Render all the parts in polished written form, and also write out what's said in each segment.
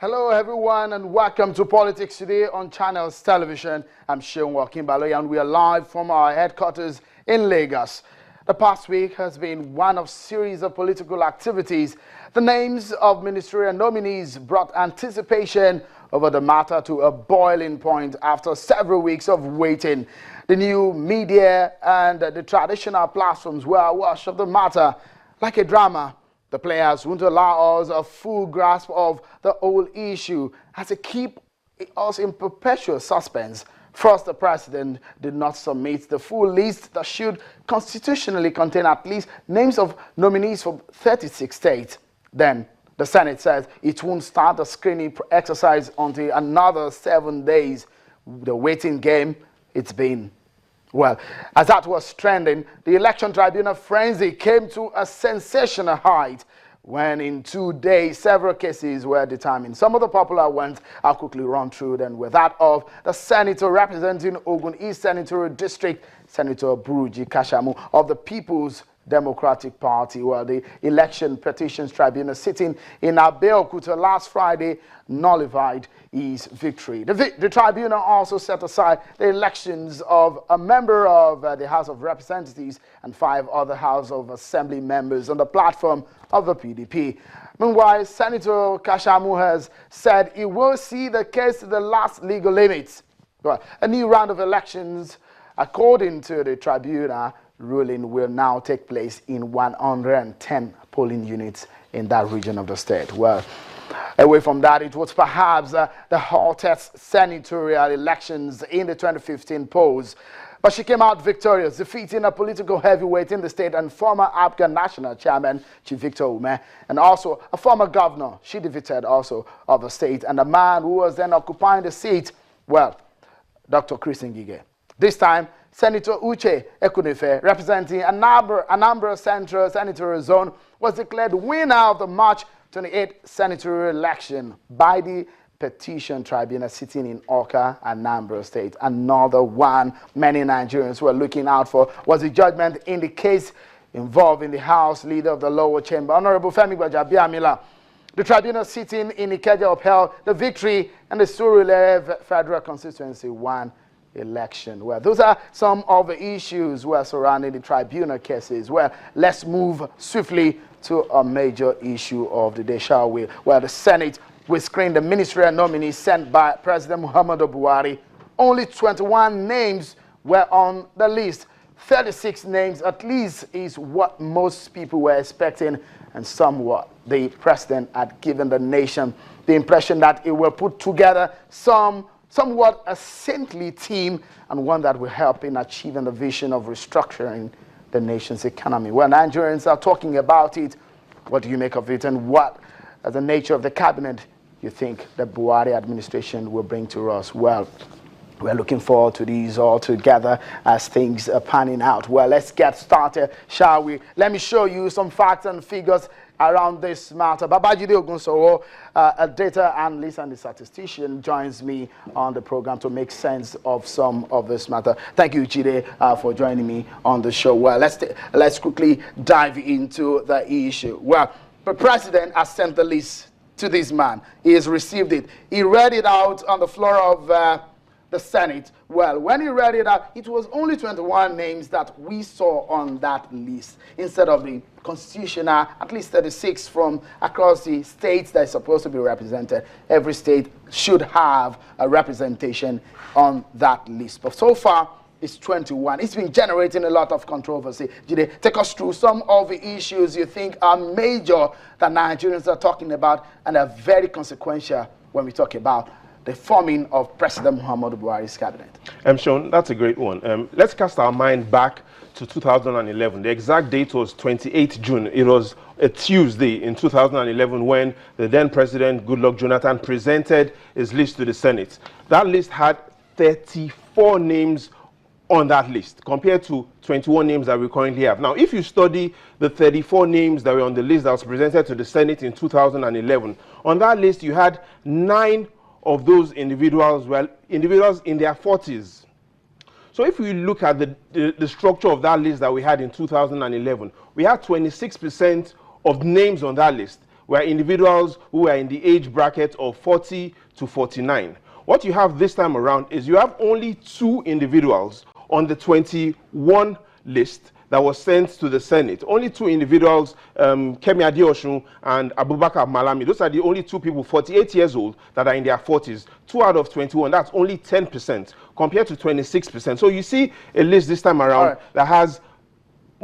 Hello everyone and welcome to Politics Today on Channels Television. I'm Seun Wakimbaloy and we are live from our headquarters in Lagos. The past week has been one of series of political activities. The names of ministerial nominees brought anticipation over the matter to a boiling point after several weeks of waiting. The new media and the traditional platforms were awash of the matter like a drama. The players won't allow us a full grasp of the whole issue as they keep us in perpetual suspense. First, the president did not submit the full list that should constitutionally contain at least names of nominees for 36 states. Then, the Senate says it won't start the screening exercise until another 7 days. The waiting game, it's been. Well, as that was trending, the election tribunal frenzy came to a sensational height when in 2 days several cases were determined. Some of the popular ones I'll quickly run through them with that of the senator representing Ogun East Senatorial District, Senator Buhari Kashamu of the People's Democratic Party. Well, the Election Petitions Tribunal sitting in Abeokuta last Friday nullified his victory. The tribunal also set aside the elections of a member of the House of Representatives and 5 other House of Assembly members on the platform of the PDP. Meanwhile, Senator Kashamu has said he will see the case to the last legal limits. Well, a new round of elections, according to the tribunal, ruling will now take place in 110 polling units in that region of the state. Well, away from that, it was perhaps the hottest senatorial elections in the 2015 polls. But she came out victorious, defeating a political heavyweight in the state and former Afghan National Chairman, Chief Victor Ume, and also a former governor. She defeated also of the state, and a man who was then occupying the seat, well, Dr. Chris Ngige. This time, Senator Uche Ekunefe, representing Anambra Central Senatorial Zone, was declared winner of the March 28th senatorial election by the Petition Tribunal sitting in Awka, Anambra State. Another one many Nigerians were looking out for was the judgment in the case involving the House Leader of the Lower Chamber, Honorable Femi Gbajabiamila. The tribunal sitting in Ikeja upheld the victory and the Surulere Federal Constituency 1 election. Well, those are some of the issues surrounding the tribunal cases. Well, let's move swiftly to a major issue of the day, shall we? Well, the Senate will screen the ministerial nominees sent by President Muhammadu Buhari. Only 21 names were on the list. 36 names at least is what most people were expecting, and somewhat the president had given the nation the impression that it will put together somewhat a saintly team and one that will help in achieving the vision of restructuring the nation's economy. Well, Nigerians are talking about it. What do you make of it, and what the nature of the cabinet you think the Buhari administration will bring to us? Well, we're looking forward to these all together as things are panning out. Well, let's get started, shall we? Let me show you some facts and figures around this matter. Babajide Ogunsowo, a data analyst and a statistician, joins me on the program to make sense of some of this matter. Thank you, Jide, for joining me on the show. Well, let's quickly dive into the issue. Well, the president has sent the list to this man. He has received it. He read it out on the floor of the Senate. Well, when he read it out, it was only 21 names that we saw on that list instead of the constitutional, at least 36 from across the states that is supposed to be represented. Every state should have a representation on that list. But so far, it's 21. It's been generating a lot of controversy. Jide, take us through some of the issues you think are major that Nigerians are talking about and are very consequential when we talk about the forming of President Muhammadu Buhari's cabinet. Sean, that's a great one. Let's cast our mind back to 2011. The exact date was 28th June. It was a Tuesday in 2011 when the then President Goodluck Jonathan presented his list to the Senate. That list had 34 names on that list compared to 21 names that we currently have. Now, if you study the 34 names that were on the list that was presented to the Senate in 2011, on that list you had 9 of those individuals were individuals in their 40s. So if we look at the structure of that list that we had in 2011, we had 26% of names on that list were individuals who were in the age bracket of 40 to 49. What you have this time around is you have only 2 individuals on the 21 list that was sent to the Senate. Only 2 individuals, Kemi Adeosun and Abubakar Malami. Those are the only 2 people, 48 years old, that are in their 40s. 2 out of 21, that's only 10% compared to 26%. So you see a list this time around that has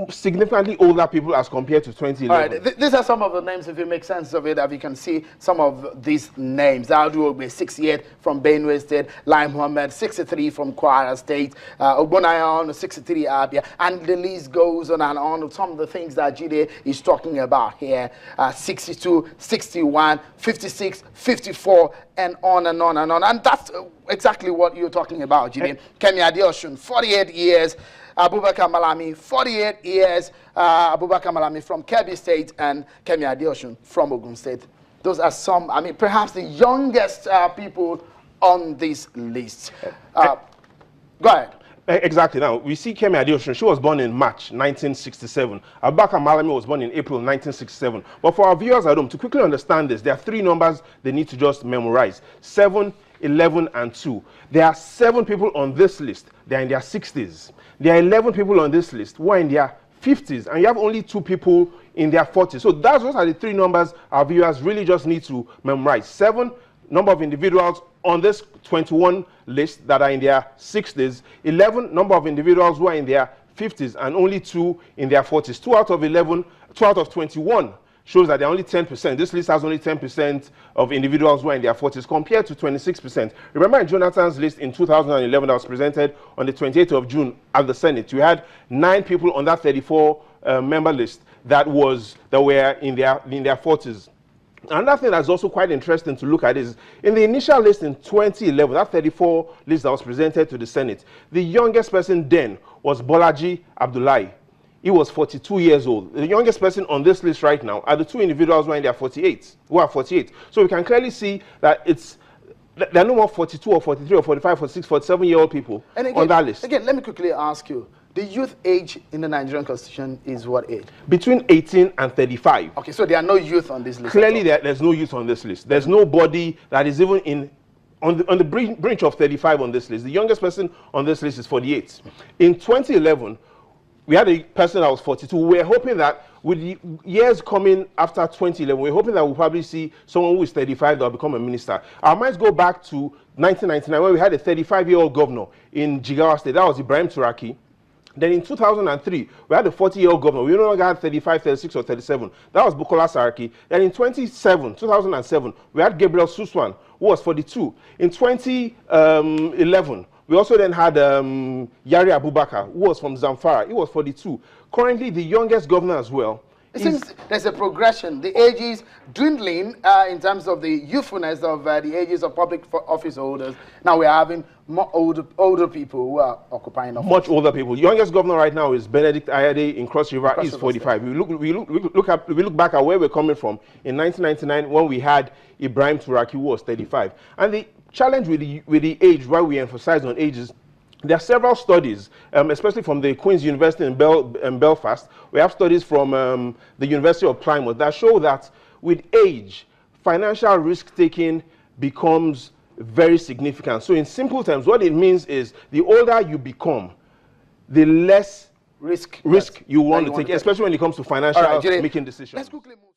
significantly older people as compared to 2011. All right, these are some of the names, if you make sense of it, that we can see some of these names. Audu Ogbe, 68 from Benue State, Lai Mohammed, 63 from Kwara State, Ogbonayan, 63 Abia, and the list goes on and on. Some of the things that Jide is talking about here, 62, 61, 56, 54, and on and on and on. And that's exactly what you're talking about, Jide. Kemi Adeosun, 48 years. Abubakar Malami, 48 years. Abubakar Malami from Kebbi State and Kemi Adeosun from Ogun State. Those are some, I mean, perhaps the youngest people on this list. Go ahead. Exactly. Now, we see Kemi Adeosun. She was born in March 1967. Abubakar Malami was born in April 1967. But for our viewers at home, to quickly understand this, there are 3 numbers they need to just memorize. 7, 11, and 2. There are 7 people on this list. They are in their 60s. There are 11 people on this list who are in their 50s, and you have only 2 people in their 40s. So those are the 3 numbers our viewers really just need to memorize. 7, number of individuals on this 21 list that are in their 60s. 11, number of individuals who are in their 50s, and only 2 in their 40s. 2 out of 11, 2 out of 21 shows that they're only 10%. This list has only 10% of individuals who are in their 40s compared to 26%. Remember in Jonathan's list in 2011 that was presented on the 28th of June at the Senate, you had 9 people on that 34-member list that were in their 40s. Another thing that's also quite interesting to look at is in the initial list in 2011, that 34 list that was presented to the Senate, the youngest person then was Bolaji Abdullahi. He was 42 years old. The youngest person on this list right now are the 2 individuals who are in their 48, who are 48. So we can clearly see that there are no more 42 or 43 or 45, 46, 47-year-old people on that list. Again, let me quickly ask you, the youth age in the Nigerian Constitution is what age? Between 18 and 35. Okay, so there are no youth on this list. Clearly, there's no youth on this list. There's nobody that is even on the brink of 35 on this list. The youngest person on this list is 48. In 2011, we had a person that was 42. We were hoping that with the years coming after 2011, we're hoping that we'll probably see someone who is 35 that will become a minister. Our minds go back to 1999 when we had a 35-year-old governor in Jigawa State. That was Ibrahim Turaki. Then in 2003, we had a 40-year-old governor. We no longer had 35, 36, or 37. That was Bukola Saraki. Then in 2007, we had Gabriel Suswan, who was 42. In 2011, we also then had Yari Abubakar, who was from Zamfara. He was 42. Currently, the youngest governor as well. It seems there's a progression. The age is dwindling in terms of the youthfulness of the ages of public office holders. Now we're having more older people who are occupying office. Much older people. The youngest governor right now is Benedict Ayade in Cross River. He's 45. We look back at where we're coming from in 1999 when we had Ibrahim Turaki, who was 35. And the challenge with the age, why we emphasize on ages, there are several studies, especially from the Queen's University in Belfast. We have studies from the University of Plymouth that show that with age, financial risk-taking becomes very significant. So in simple terms, what it means is the older you become, the less risk you want to take, especially when it comes to financial making decisions. Let's quickly move.